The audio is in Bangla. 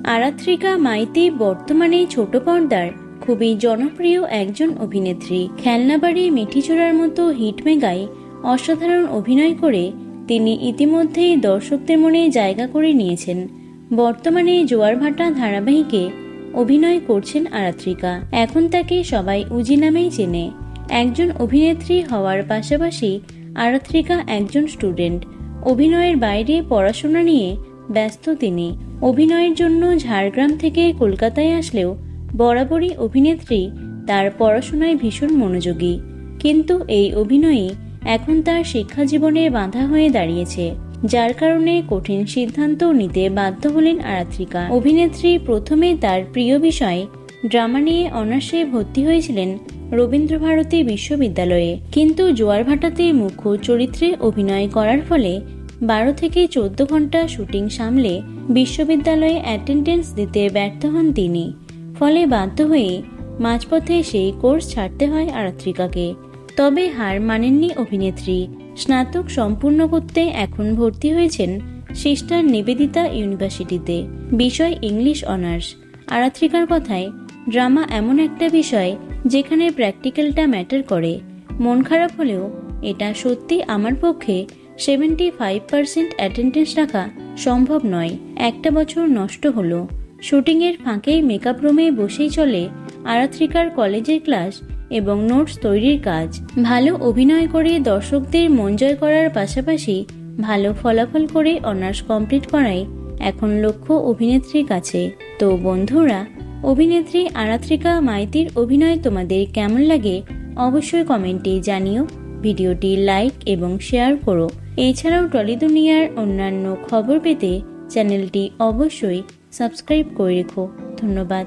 আরাত্রিকা মাইতি বর্তমানে ছোট পর্দার খুবই জনপ্রিয় একজন অভিনেত্রী। খেলনাবাড়ি মিঠিচোরার মতো হিট মেগায় অসাধারণ অভিনয় করে তিনি ইতিমধ্যেই দর্শকদের মনে জায়গা করে নিয়েছেন। বর্তমানে জোয়ারভাটা ধারাবাহিকে অভিনয় করছেন আরাত্রিকা। এখন তাকে সবাই উজি নামেই চেনে। একজন অভিনেত্রী হওয়ার পাশাপাশি আরাত্রিকা একজন স্টুডেন্ট। অভিনয়ের বাইরে পড়াশোনা নিয়ে ব্যস্ত তিনি। অভিনয়ের জন্য ঝাড়গ্রাম থেকে কলকাতায় আসলেও বরাবরই অভিনেত্রী তার পড়াশোনায় ভীষণ মনোযোগী। কিন্তু এই অভিনয়ই এখন তার শিক্ষা জীবনে বাধা হয়ে দাঁড়িয়েছে, যার কারণে কঠিন সিদ্ধান্ত নিতে বাধ্য হলেন আরাত্রিকা। অভিনেত্রী প্রথমে তার প্রিয় বিষয় ড্রামা নিয়ে অনার্সে ভর্তি হয়েছিলেন রবীন্দ্রভারতী বিশ্ববিদ্যালয়ে, কিন্তু জোয়ারভাটাতে মুখ্য চরিত্রে অভিনয় করার ফলে 12 থেকে 14 ঘন্টা শুটিং সামলে বিশ্ববিদ্যালয়ে অ্যাটেন্ডেন্স দিতে ব্যর্থ হন তিনি। ফলে বাধ্য হয়ে মাঝপথে সেই কোর্স ছাড়তে হয় আরাত্রিকাকে। তবে হার মানেননি অভিনেত্রী। স্নাতক সম্পূর্ণ করতে এখন ভর্তি হয়েছেন সিস্টার নিবেদিতা ইউনিভার্সিটিতে। বিষয় ইংলিশ অনার্স। আরাত্রিকার কথায়, ড্রামা এমন একটা বিষয় যেখানে প্র্যাকটিক্যালটা ম্যাটার করে। মন খারাপ হলেও এটা সত্যি আমার পক্ষে 75% অ্যাটেন্ডেন্স রাখা সম্ভব নয়। একটা বছর নষ্ট হলো। শুটিংয়ের ফাঁকেই মেকআপ রুমে বসেই চলে আরাত্রিকার কলেজের ক্লাস এবং নোটস তৈরির কাজ। ভালো অভিনয় করে দর্শকদের মন জয় করার পাশাপাশি ভালো ফলাফল করে অনার্স কমপ্লিট করাই এখন লক্ষ্য অভিনেত্রীর কাছে। তো বন্ধুরা, অভিনেত্রী আরাত্রিকা মাইতির অভিনয় তোমাদের কেমন লাগে অবশ্যই কমেন্টে জানিও। ভিডিওটি লাইক এবং শেয়ার করো। এছাড়াও টলি দুনিয়ার অন্যান্য খবর পেতে চ্যানেলটি অবশ্যই সাবস্ক্রাইব করে রেখো। ধন্যবাদ।